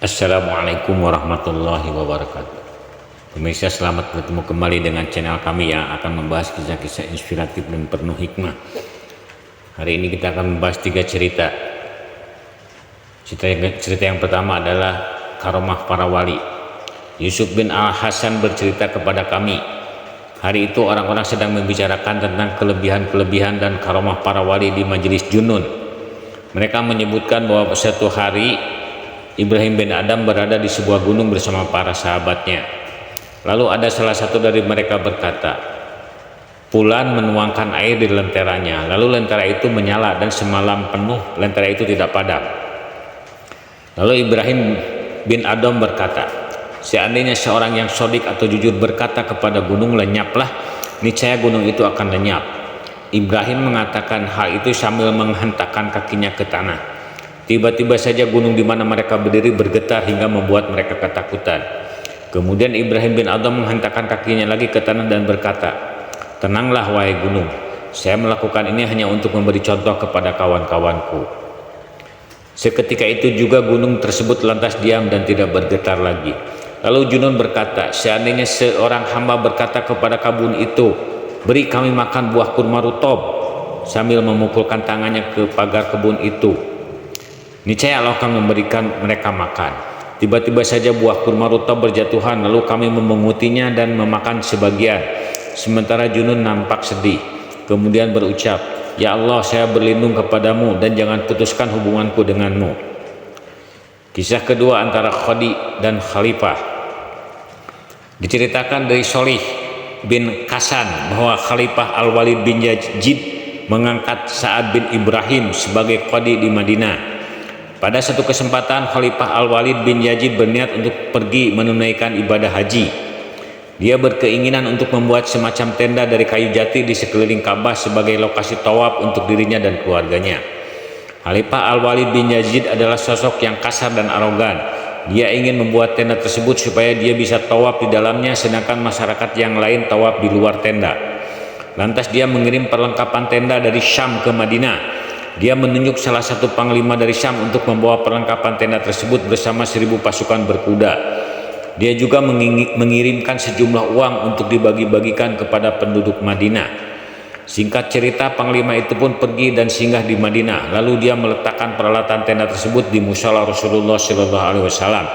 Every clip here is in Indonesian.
Assalamualaikum warahmatullahi wabarakatuh. Pemirsa, selamat bertemu kembali dengan channel kami yang akan membahas kisah-kisah inspiratif dan penuh hikmah. Hari ini kita akan membahas 3 cerita. Cerita yang pertama adalah karomah para wali. Yusuf bin Al-Hasan bercerita kepada kami, hari itu orang-orang sedang membicarakan tentang kelebihan-kelebihan dan karomah para wali di majelis Junun. Mereka menyebutkan bahwa suatu hari Ibrahim bin Adam berada di sebuah gunung bersama para sahabatnya. Lalu ada salah satu dari mereka berkata, "Fulan menuangkan air di lenteranya, lalu lentera itu menyala dan semalam penuh lentera itu tidak padam." Lalu Ibrahim bin Adam berkata, "Seandainya seorang yang sodik atau jujur berkata kepada gunung, 'Lenyaplah,' niscaya gunung itu akan lenyap." Ibrahim mengatakan hal itu sambil menghentakkan kakinya ke tanah. Tiba-tiba saja gunung di mana mereka berdiri bergetar hingga membuat mereka ketakutan. Kemudian Ibrahim bin Adam menghentakkan kakinya lagi ke tanah dan berkata, "Tenanglah wahai gunung, saya melakukan ini hanya untuk memberi contoh kepada kawan-kawanku." Seketika itu juga gunung tersebut lantas diam dan tidak bergetar lagi. Lalu Junun berkata, "Seandainya seorang hamba berkata kepada kebun itu, 'Beri kami makan buah kurma rutob,' sambil memukulkan tangannya ke pagar kebun itu, niscaya Allah akan memberikan mereka makan. Tiba-tiba saja buah kurma rutab berjatuhan, lalu kami memengutinya dan memakan sebagian." Sementara Junun nampak sedih, kemudian berucap, "Ya Allah, saya berlindung kepadamu dan jangan putuskan hubunganku denganmu." Kisah kedua antara Khadi dan Khalifah. Diceritakan dari Sholih bin Kasan bahwa Khalifah Al-Walid bin Yazid mengangkat Sa'ad bin Ibrahim sebagai Qadi di Madinah. Pada satu kesempatan Khalifah Al-Walid bin Yazid berniat untuk pergi menunaikan ibadah haji. Dia berkeinginan untuk membuat semacam tenda dari kayu jati di sekeliling Ka'bah sebagai lokasi tawaf untuk dirinya dan keluarganya. Khalifah Al-Walid bin Yazid adalah sosok yang kasar dan arogan. Dia ingin membuat tenda tersebut supaya dia bisa tawaf di dalamnya sedangkan masyarakat yang lain tawaf di luar tenda. Lantas dia mengirim perlengkapan tenda dari Syam ke Madinah. Dia menunjuk salah satu panglima dari Syam untuk membawa perlengkapan tenda tersebut bersama 1.000 pasukan berkuda. Dia juga mengirimkan sejumlah uang untuk dibagi-bagikan kepada penduduk Madinah. Singkat cerita, panglima itu pun pergi dan singgah di Madinah. Lalu dia meletakkan peralatan tenda tersebut di musala Rasulullah SAW.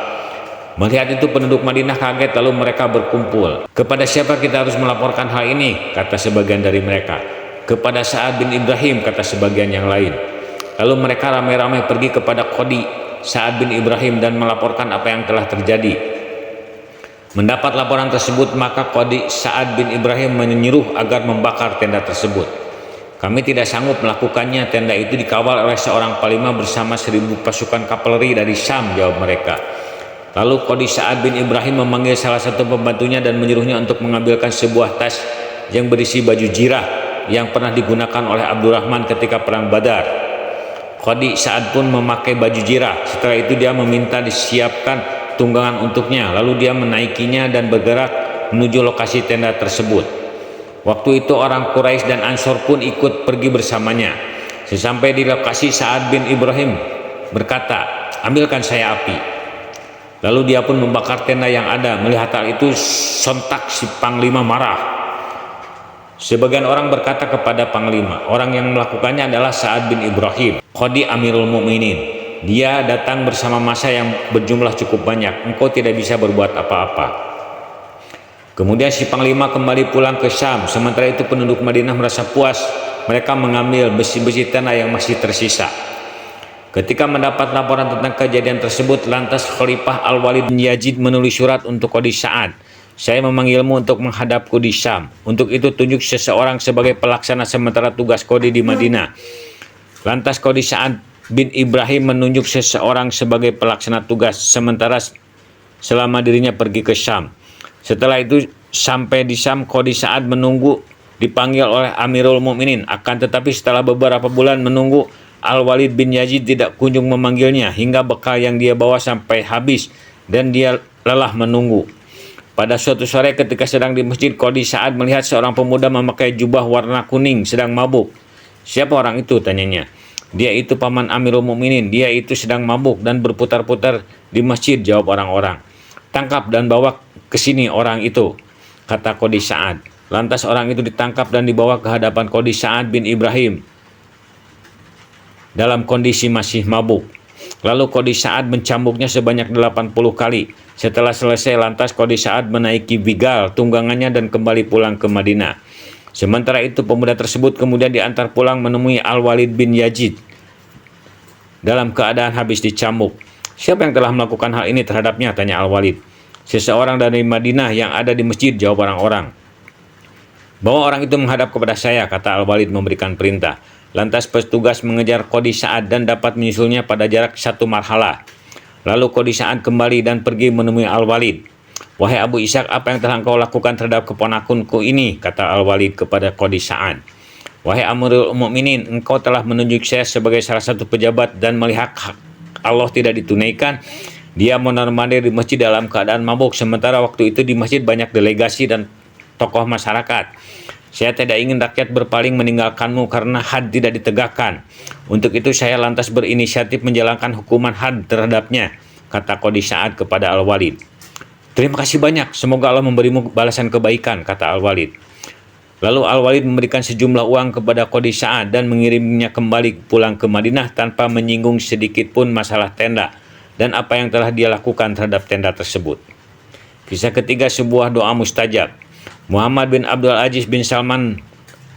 Melihat itu penduduk Madinah kaget, lalu mereka berkumpul. "Kepada siapa kita harus melaporkan hal ini?" kata sebagian dari mereka. "Kepada Sa'ad bin Ibrahim," kata sebagian yang lain. Lalu mereka ramai-ramai pergi kepada Qadi Sa'ad bin Ibrahim dan melaporkan apa yang telah terjadi. Mendapat laporan tersebut, maka Qadi Sa'ad bin Ibrahim menyuruh agar membakar tenda tersebut. "Kami tidak sanggup melakukannya, tenda itu dikawal oleh seorang panglima bersama 1.000 pasukan kavaleri dari Syam," jawab mereka. Lalu Qadi Sa'ad bin Ibrahim memanggil salah satu pembantunya dan menyuruhnya untuk mengambilkan sebuah tas yang berisi baju jirah yang pernah digunakan oleh Abdurrahman ketika perang Badar. Qadi Sa'ad pun memakai baju jirah. Setelah itu dia meminta disiapkan tunggangan untuknya, lalu dia menaikinya dan bergerak menuju lokasi tenda tersebut. Waktu itu orang Quraisy dan Ansor pun ikut pergi bersamanya. Sesampai di lokasi, Sa'ad bin Ibrahim berkata, "Ambilkan saya api." Lalu dia pun membakar tenda yang ada. Melihat hal itu, sontak si panglima marah. Sebagian orang berkata kepada panglima, "Orang yang melakukannya adalah Sa'ad bin Ibrahim, Qadi Amirul Mukminin. Dia datang bersama massa yang berjumlah cukup banyak. Engkau tidak bisa berbuat apa-apa." Kemudian si panglima kembali pulang ke Syam. Sementara itu penduduk Madinah merasa puas. Mereka mengambil besi-besi tenda yang masih tersisa. Ketika mendapat laporan tentang kejadian tersebut, lantas Khalifah Al-Walid bin Yazid menulis surat untuk Qadi Sa'ad. "Saya memanggilmu untuk menghadapku di Syam. Untuk itu tunjuk seseorang sebagai pelaksana sementara tugas Qadi di Madinah." Lantas Qadi Sa'ad bin Ibrahim menunjuk seseorang sebagai pelaksana tugas sementara selama dirinya pergi ke Syam. Setelah itu sampai di Syam, Qadi Sa'ad menunggu dipanggil oleh Amirul Mukminin. Akan tetapi setelah beberapa bulan menunggu, Al-Walid bin Yazid tidak kunjung memanggilnya hingga bekal yang dia bawa sampai habis dan dia lelah menunggu. Pada suatu sore ketika sedang di masjid, Qadi Sa'ad melihat seorang pemuda memakai jubah warna kuning sedang mabuk. "Siapa orang itu?" tanyanya. Dia itu paman Amirul Mukminin, dia itu sedang mabuk dan berputar-putar di masjid, jawab orang-orang. Tangkap dan bawa ke sini orang itu, kata Qadi Sa'ad. Lantas orang itu ditangkap dan dibawa ke hadapan Qadi Sa'ad bin Ibrahim dalam kondisi masih mabuk. Lalu Qadi Sa'ad mencambuknya sebanyak 80 kali. Setelah selesai, lantas Qadi Sa'ad menaiki bigal tunggangannya dan kembali pulang ke Madinah. Sementara itu pemuda tersebut kemudian diantar pulang menemui Al-Walid bin Yazid dalam keadaan habis dicambuk. Siapa yang telah melakukan hal ini terhadapnya, tanya Al-Walid. Seseorang dari Madinah yang ada di masjid, jawab orang-orang. Bawa orang itu menghadap kepada saya, kata Al-Walid memberikan perintah. Lantas petugas mengejar Qadi Sa'ad dan dapat menyusulnya pada jarak 1 marhalah. Lalu Qadi Sa'ad kembali dan pergi menemui Al-Walid. Wahai Abu Ishaq, apa yang telah engkau lakukan terhadap keponakanku ini, kata Al-Walid kepada Qadi Sa'ad. Wahai Amirul Mukminin, engkau telah menunjuk saya sebagai salah satu pejabat dan melihat hak Allah tidak ditunaikan. Dia mondar-mandir di masjid dalam keadaan mabuk, sementara waktu itu di masjid banyak delegasi dan tokoh masyarakat. Saya tidak ingin rakyat berpaling meninggalkanmu karena had tidak ditegakkan. Untuk itu saya lantas berinisiatif menjalankan hukuman had terhadapnya, kata Qadi Sa'ad kepada Al-Walid. Terima kasih banyak, semoga Allah memberimu balasan kebaikan, kata Al-Walid. Lalu Al-Walid memberikan sejumlah uang kepada Qadi Sa'ad dan mengirimnya kembali pulang ke Madinah tanpa menyinggung sedikit pun masalah tenda dan apa yang telah dia lakukan terhadap tenda tersebut. Kisah ketiga, sebuah doa mustajab. Muhammad bin Abdul Aziz bin Salman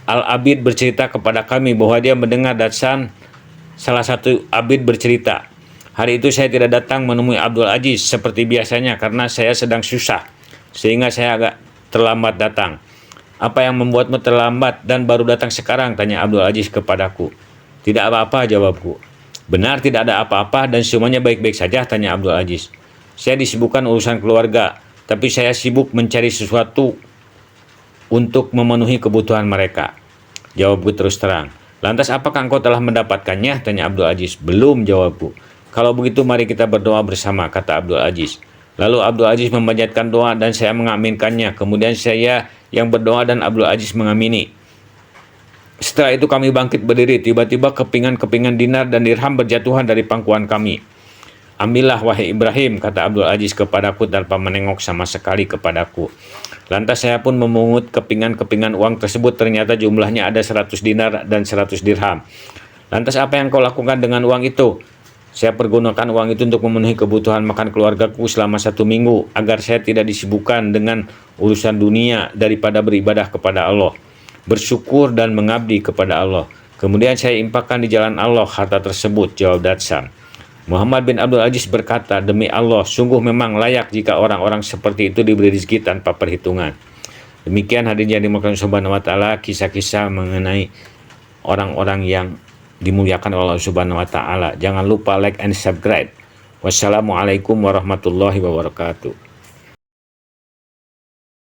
Al-Abid bercerita kepada kami bahwa dia mendengar datsan salah satu abid bercerita. Hari itu saya tidak datang menemui Abdul Aziz seperti biasanya karena saya sedang susah, sehingga saya agak terlambat datang. Apa yang membuatmu terlambat dan baru datang sekarang, tanya Abdul Aziz kepadaku. Tidak apa-apa, jawabku. Benar tidak ada apa-apa dan semuanya baik-baik saja, tanya Abdul Aziz. Saya disibukkan urusan keluarga, tapi saya sibuk mencari sesuatu untuk memenuhi kebutuhan mereka, jawabku terus terang. Lantas apakah engkau telah mendapatkannya, tanya Abdul Aziz. Belum, jawabku. Kalau begitu mari kita berdoa bersama, kata Abdul Aziz. Lalu Abdul Aziz memanjatkan doa dan saya mengaminkannya. Kemudian saya yang berdoa dan Abdul Aziz mengamini. Setelah itu kami bangkit berdiri. Tiba-tiba kepingan-kepingan dinar dan dirham berjatuhan dari pangkuan kami. Ambillah wahai Ibrahim, kata Abdul Aziz kepadaku tanpa menengok sama sekali kepadaku. Lantas saya pun memungut kepingan-kepingan uang tersebut. Ternyata jumlahnya ada 100 dinar dan 100 dirham. Lantas apa yang kau lakukan dengan uang itu? Saya pergunakan uang itu untuk memenuhi kebutuhan makan keluargaku selama 1 minggu, agar saya tidak disibukkan dengan urusan dunia daripada beribadah kepada Allah, bersyukur dan mengabdi kepada Allah. Kemudian saya infakkan di jalan Allah harta tersebut, jawab Datsan. Muhammad bin Abdul Aziz berkata, demi Allah, sungguh memang layak jika orang-orang seperti itu diberi rezeki tanpa perhitungan. Demikian hadirin yang dimuliakan Subhanahu wa Ta'ala, kisah-kisah mengenai orang-orang yang dimuliakan oleh Allah Subhanahu wa Ta'ala. Jangan lupa like and subscribe. Wassalamualaikum warahmatullahi wabarakatuh.